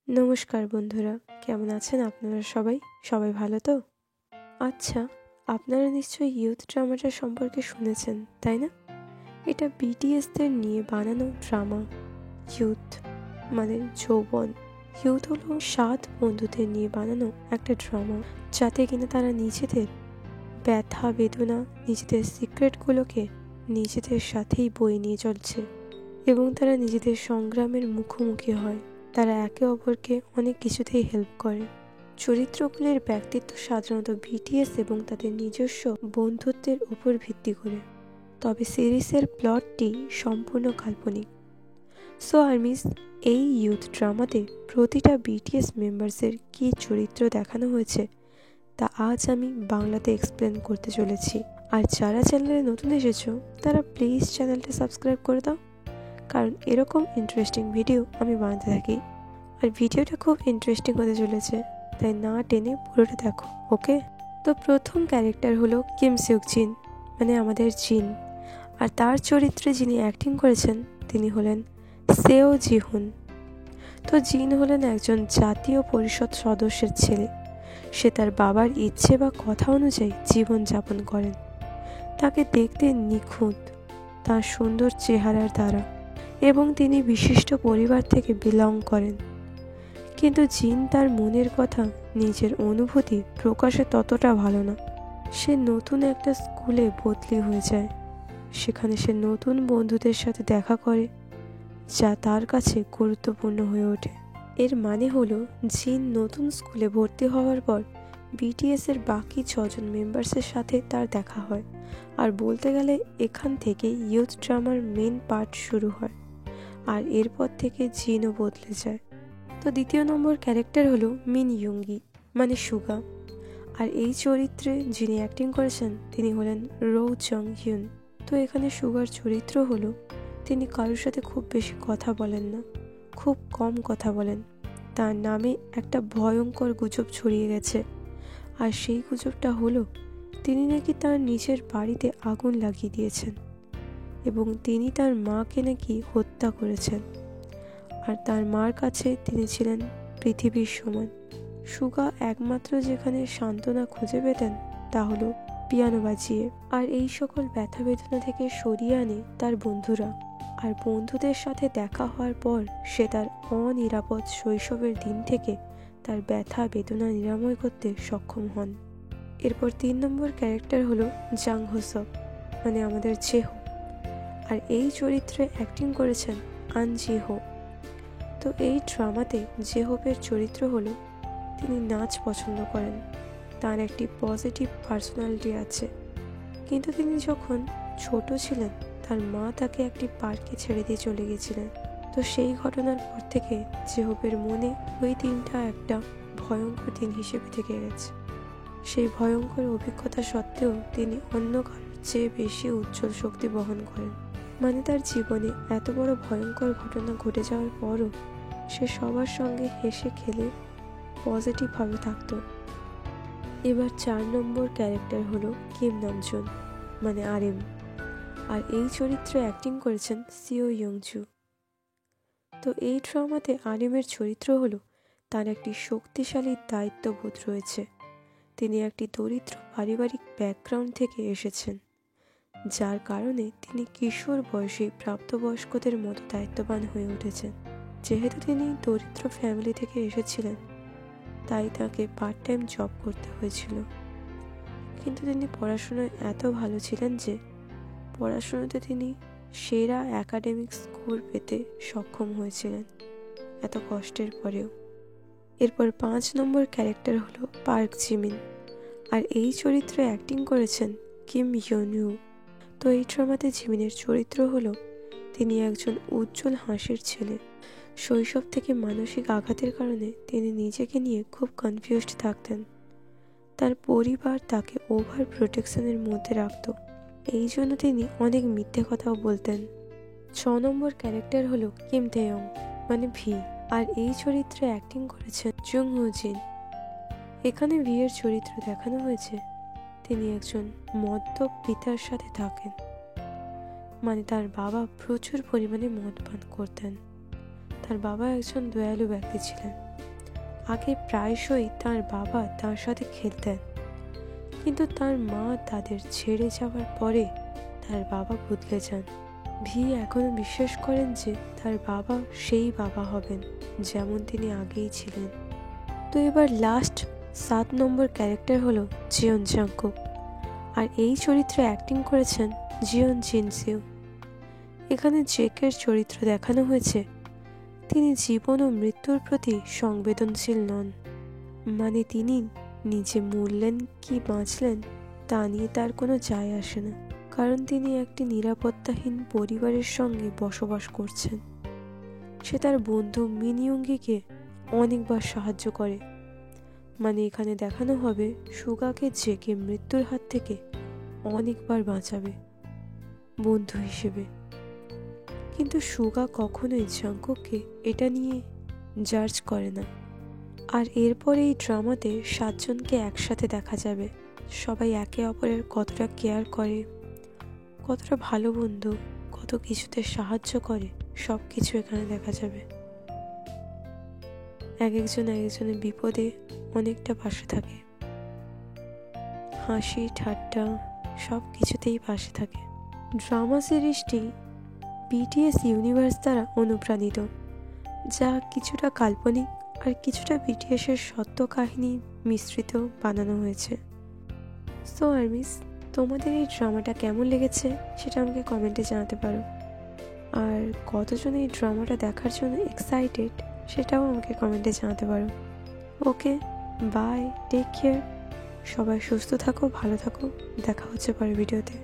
নমস্কার বন্ধুরা, কেমন আছেন আপনারা সবাই? সবাই ভালো তো? আচ্ছা, আপনারা নিশ্চয়ই ইয়ুথ ড্রামাটা সম্পর্কে শুনেছেন, তাই না? এটা বিটিএসদের নিয়ে বানানো ড্রামা। ইয়ুথ মানে যৌবন। ইয়ুথ হলো 7 বন্ধুদের নিয়ে বানানো একটা ড্রামা, যাতে কিনা তারা নিজেদের ব্যথা বেদনা, নিজেদের সিক্রেটগুলোকে নিজেদের সাথেই বয়ে নিয়ে চলছে এবং তারা নিজেদের সংগ্রামের মুখোমুখি হয়। তারা একে অপরকে অনেক কিছুতেই হেল্প করে। চরিত্রগুলির ব্যক্তিত্ব সাধারণত বিটিএস এবং তাদের নিজস্ব বন্ধুত্বের উপর ভিত্তি করে, তবে সিরিজের প্লটটি সম্পূর্ণ কাল্পনিক। সো আর্মিস, এই ইয়ুথ ড্রামাতে প্রতিটা বিটিএস মেম্বার্সের কী চরিত্র দেখানো হয়েছে তা আজ আমি বাংলাতে এক্সপ্লেন করতে চলেছি। আর যারা চ্যানেলে নতুন এসেছো তারা প্লিজ চ্যানেলটা সাবস্ক্রাইব করে দাও, কারণ এরকম ইন্টারেস্টিং ভিডিও আমি বানাতে থাকি। আর ভিডিওটা খুব ইন্টারেস্টিং হতে চলেছে, তাই না টেনে পুরোটা দেখো, ওকে? তো প্রথম ক্যারেক্টার হলো কিম সিউক জিন, মানে আমাদের জিন। আর তার চরিত্রে যিনি অ্যাক্টিং করেছেন তিনি হলেন সেও জিহুন। তো জিন হলেন একজন জাতীয় পরিষদ সদস্যের ছেলে। সে তার বাবার ইচ্ছে বা কথা অনুযায়ী জীবনযাপন করেন। তাকে দেখতে নিখুঁত তার সুন্দর চেহারার দ্বারা, এবং তিনি বিশিষ্ট পরিবার থেকে বিলং করেন। কিন্তু জিন তার মনের কথা, নিজের অনুভূতি প্রকাশে ততটা ভালো না। সে নতুন একটা স্কুলে বদলি হয়ে যায়। সেখানে সে নতুন বন্ধুদের সাথে দেখা করে, যা তার কাছে গুরুত্বপূর্ণ হয়ে ওঠে। এর মানে হলো জিন নতুন স্কুলে ভর্তি হওয়ার পর বিটিএস এর বাকি 6জন মেম্বার্সের সাথে তার দেখা হয়। আর বলতে গেলে এখান থেকে ইয়ুথ ড্রামার মেন পার্ট শুরু হয়, আর এরপর থেকে জিনও বদলে যায়। তো দ্বিতীয় নম্বর ক্যারেক্টার হলো মিন ইয়ুঙ্গি, মানে সুগা। আর এই চরিত্রে যিনি অ্যাক্টিং করেছেন তিনি হলেন রো চং হিউন। তো এখানে সুগার চরিত্র হলো তিনি কারোর সাথে খুব বেশি কথা বলেন না, খুব কম কথা বলেন। তার নামে একটা ভয়ঙ্কর গুজব ছড়িয়ে গেছে, আর সেই গুজবটা হলো তিনি নাকি তার নিজের বাড়িতে আগুন লাগিয়ে দিয়েছেন এবং তিনি তার মাকে নাকি হত্যা করেছেন। আর তার মার কাছে তিনি ছিলেন পৃথিবীর সমান। সুগা একমাত্র যেখানে সান্ত্বনা খুঁজে পেতেন তা হলো পিয়ানো বাজিয়ে। আর এই সকল ব্যথা বেদনা থেকে সরিয়ে আনে তার বন্ধুরা। আর বন্ধুদের সাথে দেখা হওয়ার পর সে তার অনিরাপদ শৈশবের দিন থেকে তার ব্যথা বেদনা নিরাময় করতে সক্ষম হন। এরপর 3 নম্বর ক্যারেক্টার হলো জাং হোসক, মানে আমাদের জেহো। আর এই চরিত্রে অ্যাক্টিং করেছেন আন জি হো। তো এই ড্রামাতে জেহোপের চরিত্র হলো তিনি নাচ পছন্দ করেন। তার একটি পজিটিভ পার্সোনালিটি আছে, কিন্তু তিনি যখন ছোট ছিলেন তার মা তাকে একটি পার্কে ছেড়ে দিয়ে চলে গেছিলেন। তো সেই ঘটনার পর থেকে জেহোপের মনে ওই দিনটা একটা ভয়ঙ্কর দিন হিসেবে থেকে গেছে। সেই ভয়ঙ্কর অভিজ্ঞতা সত্ত্বেও তিনি অন্য কারোর চেয়ে বেশি উজ্জ্বল শক্তি বহন করেন। মানে তার জীবনে এত বড় ভয়ঙ্কর ঘটনা ঘটে যাওয়ার পরও সে সবার সঙ্গে হেসে খেলে পজিটিভভাবে থাকত। এবার 4 নম্বর ক্যারেক্টার হলো কিম নামজুন, মানে আরএম। আর এই চরিত্রে অ্যাক্টিং করেছেন সিও ইয়ংজু। তো এই ড্রামাতে আরএমের চরিত্র হলো তার একটি শক্তিশালী দায়িত্ববোধ রয়েছে। তিনি একটি দরিদ্র পারিবারিক ব্যাকগ্রাউন্ড থেকে এসেছেন, যার কারণে তিনি কিশোর বয়সী প্রাপ্তবয়স্কদের মতো দায়িত্ববান হয়ে উঠেছেন। যেহেতু তিনি দরিদ্র ফ্যামিলি থেকে এসেছিলেন, তাই তাকে পার্ট টাইম জব করতে হয়েছিল। কিন্তু তিনি পড়াশোনায় এত ভালো ছিলেন যে পড়াশোনাতে তিনি সেরা একাডেমিক স্কোর পেতে সক্ষম হয়েছিলেন এত কষ্টের পরেও। এরপর 5 নম্বর ক্যারেক্টার হলো পার্ক জিমিন। আর এই চরিত্রে অ্যাক্টিং করেছেন কিম ইয়নইউ। তো এই ড্রামাতে জিমিনের চরিত্র হলো তিনি একজন উজ্জ্বল হাসির ছেলে। শৈশব থেকে মানসিক আঘাতের কারণে তিনি নিজেকে নিয়ে খুব কনফিউজড থাকতেন। তার পরিবার তাকে ওভার প্রোটেকশনের মধ্যে রাখত, এই জন্য তিনি অনেক মিথ্যে কথাও বলতেন। 6 নম্বর ক্যারেক্টার হলো কিম তেয়ং, মানে ভি। আর এই চরিত্রে অ্যাক্টিং করেছেন জুং হো জিন। এখানে ভি এর চরিত্র দেখানো হয়েছে তিনি একজন মদ্যপ পিতার সাথে থাকেন, মানে তার বাবা প্রচুর পরিমাণে মদ পান করতেন। তার বাবা একজন দয়ালু ব্যক্তি ছিলেন। আগে প্রায়শই তার বাবা তার সাথে খেলতেন, কিন্তু তার মা তাদের ছেড়ে যাওয়ার পরে তার বাবা বদলে যান। ভি এখনো বিশ্বাস করেন যে তার বাবা সেই বাবা হবেন যেমন তিনি আগেই ছিলেন। তো এবার লাস্ট 7 নম্বর ক্যারেক্টার হলো জিয়ন জাংকুক, আর এই চরিত্রে অ্যাক্টিং করেছেন জিয়ন জিনসিউ। এখানে জেকের চরিত্র দেখানো হয়েছে তিনি জীবন ও মৃত্যুর প্রতি সংবেদনশীল নন। মানে তিনি নিজে মরলেন কি বাঁচলেন তা নিয়ে তার কোনো যায় আসে না, কারণ তিনি একটি নিরাপত্তাহীন পরিবারের সঙ্গে বসবাস করছেন। সে তার বন্ধু মিনইয়ুংগিকে অনেকবার সাহায্য করে। মানে এখানে দেখানো হবে সুগাকে জেকে মৃত্যুর হাত থেকে অনেকবার বাঁচাবে বন্ধু হিসেবে। কিন্তু সুগা কখনোই জাংকুককে এটা নিয়ে জাজ করে না। আর এরপর এই ড্রামাতে 7 জনকে একসাথে দেখা যাবে। সবাই একে অপরের কতটা কেয়ার করে, কতটা ভালো বন্ধু, কত কিছুতে সাহায্য করে, সব কিছু এখানে দেখা যাবে। এক একজনের বিপদে অনেকটা পাশে থাকে, হাসি ঠাট্টা সব কিছুতেই পাশে থাকে। ড্রামা সিরিজটি বিটিএস ইউনিভার্স দ্বারা অনুপ্রাণিত, যা কিছুটা কাল্পনিক আর কিছুটা বিটিএসের সত্য কাহিনী মিশ্রিত বানানো হয়েছে। সো আর্মিস, তোমাদের এই ড্রামাটা কেমন লেগেছে সেটা আমাকে কমেন্টে জানাতে পারো। আর কতজন এই ড্রামাটা দেখার জন্য এক্সাইটেড সেটাও আমাকে কমেন্টে জানাতে পারো। ওকে, বাই, টেক কেয়ার, সবাই সুস্থ থাকো, ভালো থাকো, দেখা হচ্ছে পরের ভিডিওতে।